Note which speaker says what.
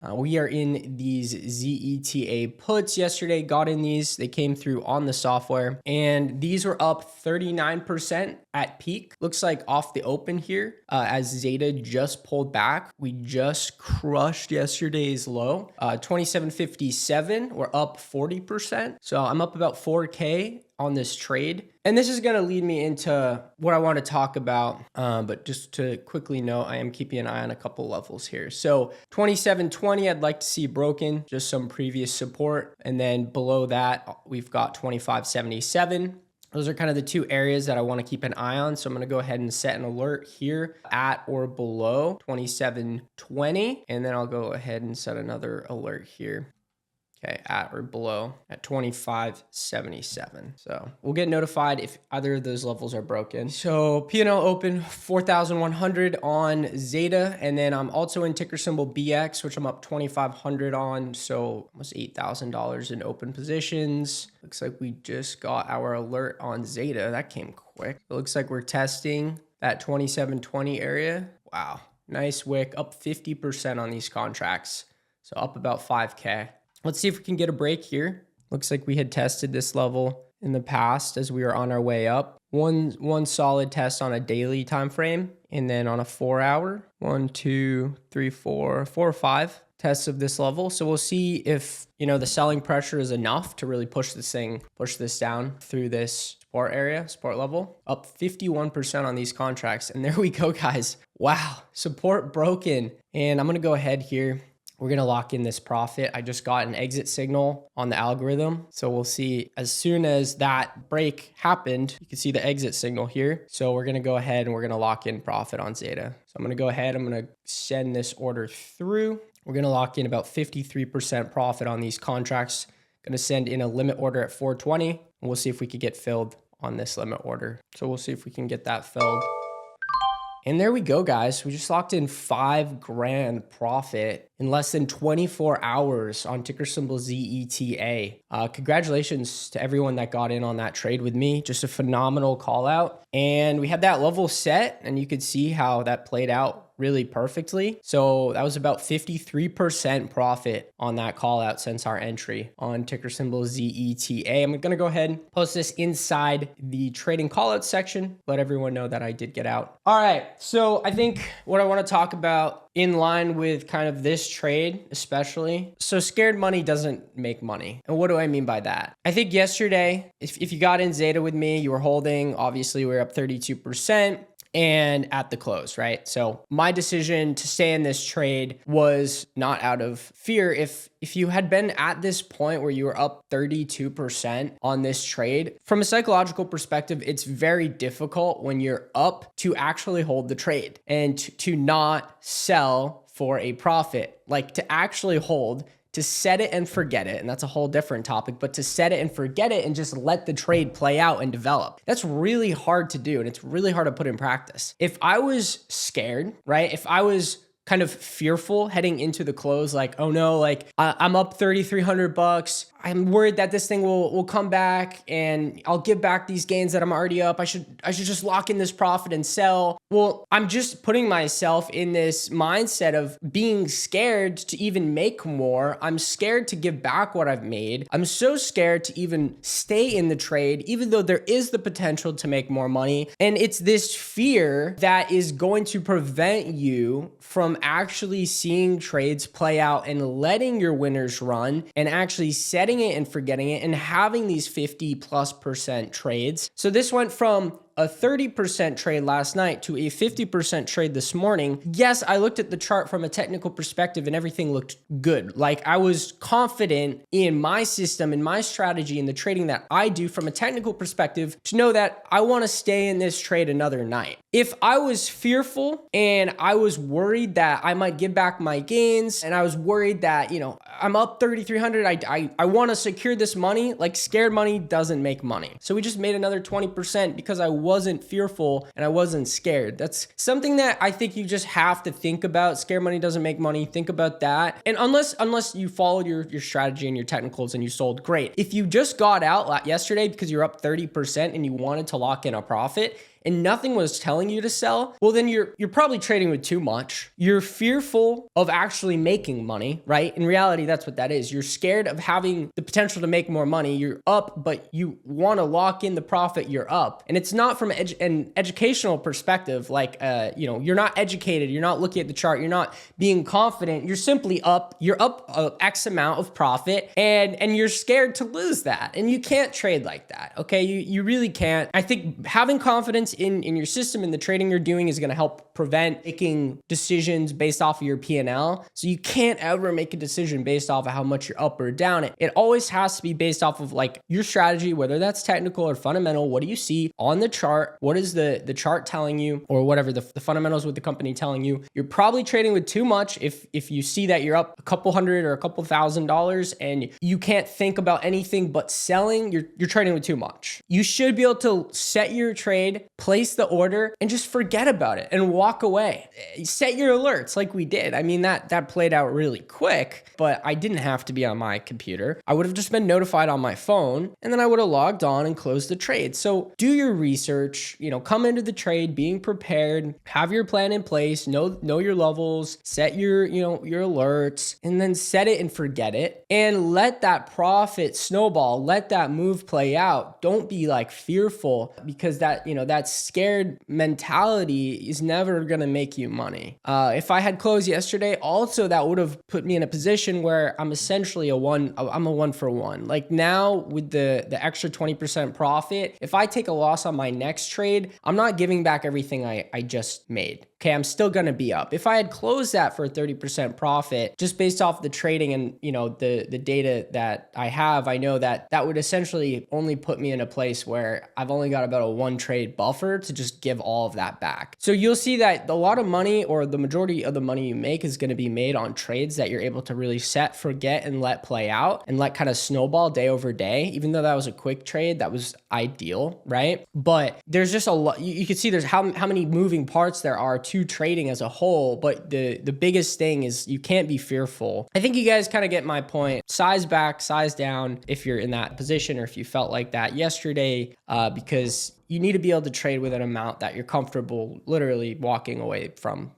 Speaker 1: We are in these Zeta puts yesterday, got in these. They came through on the software and these were up 39% at peak. Looks like off the open here as Zeta just pulled back. We just crushed yesterday's low, 27.57. We're up 40%. So I'm up about 4K on this trade. And this is going to lead me into what I want to talk about. But just to quickly note, I am keeping an eye on a couple levels here. So 27.20, I'd like to see broken, just some previous support. And then below that, we've got 25.77. Those are kind of the two areas that I want to keep an eye on. So I'm going to go ahead and set an alert here at or below 27.20. And then I'll go ahead and set another alert here. Okay, at or below at 25.77. So we'll get notified if either of those levels are broken. So P&L open 4,100 on Zeta. And then I'm also in ticker symbol BX, which I'm up 2,500 on. So almost $8,000 in open positions. Looks like we just got our alert on Zeta. That came quick. It looks like we're testing that 27.20 area. Wow, nice wick, up 50% on these contracts. So up about 5K. Let's see if we can get a break here. Looks like we had tested this level in the past as we were on our way up. One solid test on a daily time frame, and then on a 4 hour, 1, 2, 3, 4 or 5 tests of this level. So we'll see if, the selling pressure is enough to really push this down through this support level. Up 51% on these contracts. And there we go, guys. Wow, support broken. And I'm going to go ahead here. We're going to lock in this profit. I just got an exit signal on the algorithm. So we'll see as soon as that break happened, you can see the exit signal here. So we're going to go ahead and we're going to lock in profit on Zeta. So I'm going to go ahead. I'm going to send this order through. We're going to lock in about 53% profit on these contracts. Going to send in a limit order at 420 and we'll see if we could get filled on this limit order. So we'll see if we can get that filled. And there we go, guys. We just locked in $5,000 profit in less than 24 hours on ticker symbol ZETA. Congratulations to everyone that got in on that trade with me. Just a phenomenal call out. And we had that level set and you could see how that played out really perfectly. So that was about 53% profit on that call out since our entry on ticker symbol ZETA. I'm going to go ahead and post this inside the trading call out section. Let everyone know that I did get out. All right. So I think what I want to talk about in line with kind of this trade, especially. So scared money doesn't make money. And what do I mean by that? I think yesterday, if you got in Zeta with me, you were holding, obviously we're up 32%. And at the close, right? So my decision to stay in this trade was not out of fear. If you had been at this point where you were up 32% on this trade, from a psychological perspective, it's very difficult when you're up to actually hold the trade and to not sell for a profit, like to actually hold, to set it and forget it. And that's a whole different topic, but to set it and forget it and just let the trade play out and develop. That's really hard to do. And it's really hard to put in practice. If I was scared, right? If I was kind of fearful heading into the close, like, oh no, like I'm up $3,300. I'm worried that this thing will come back and I'll give back these gains that I'm already up. I should just lock in this profit and sell. Well, I'm just putting myself in this mindset of being scared to even make more. I'm scared to give back what I've made. I'm so scared to even stay in the trade, even though there is the potential to make more money. And it's this fear that is going to prevent you from actually seeing trades play out and letting your winners run and actually setting it and forgetting it and having these 50+% trades. So this went from a 30% trade last night to a 50% trade this morning. Yes, I looked at the chart from a technical perspective and everything looked good. Like I was confident in my system and my strategy and the trading that I do from a technical perspective to know that I want to stay in this trade another night. If I was fearful and I was worried that I might give back my gains and I was worried that, I'm up 3,300, I want to secure this money, like scared money doesn't make money. So we just made another 20% because I wasn't fearful and I wasn't scared. That's something that I think you just have to think about. Scared money doesn't make money. Think about that. And unless you followed your strategy and your technicals and you sold, great. If you just got out yesterday because you're up 30% and you wanted to lock in a profit and nothing was telling you to sell, well, then you're probably trading with too much. You're fearful of actually making money, right? In reality, that's what that is. You're scared of having the potential to make more money. You're up, but you want to lock in the profit you're up. And it's not from an educational perspective, like, you're not educated. You're not looking at the chart. You're not being confident. You're simply up. You're up X amount of profit, and you're scared to lose that. And you can't trade like that, okay? You really can't. I think having confidence in your system and the trading you're doing is going to help prevent making decisions based off of your P&L. So you can't ever make a decision based off of how much you're up or down. It always has to be based off of like your strategy, whether that's technical or fundamental. What do you see on the chart? What is the chart telling you, or whatever the fundamentals with the company telling you? You're probably trading with too much if you see that you're up a couple hundred or a couple $1,000 and you can't think about anything but selling. You're trading with too much. You should be able to set your trade, place the order, and just forget about it and walk away. Set your alerts like we did. I mean, that played out really quick, but I didn't have to be on my computer. I would have just been notified on my phone, and then I would have logged on and closed the trade. So do your research, come into the trade being prepared, have your plan in place, know your levels, set your alerts, and then set it and forget it, and let that profit snowball, let that move play out. Don't be like fearful, because that scared mentality is never going to make you money. If I had closed yesterday, also that would have put me in a position where I'm essentially I'm a 1-for-1. Like now with the extra 20% profit, if I take a loss on my next trade, I'm not giving back everything I just made. Okay, I'm still going to be up. If I had closed that for a 30% profit, just based off the trading and, the data that I have, I know that would essentially only put me in a place where I've only got about a 1 trade buffer to just give all of that back. So you'll see that a lot of money, or the majority of the money you make, is going to be made on trades that you're able to really set, forget, and let play out and let kind of snowball day over day. Even though that was a quick trade, that was ideal, right? But there's just a lot. You can see there's how many moving parts there are to trading as a whole, but the biggest thing is you can't be fearful. I think you guys kind of get my point. Size back, size down if you're in that position, or if you felt like that yesterday, because you need to be able to trade with an amount that you're comfortable literally walking away from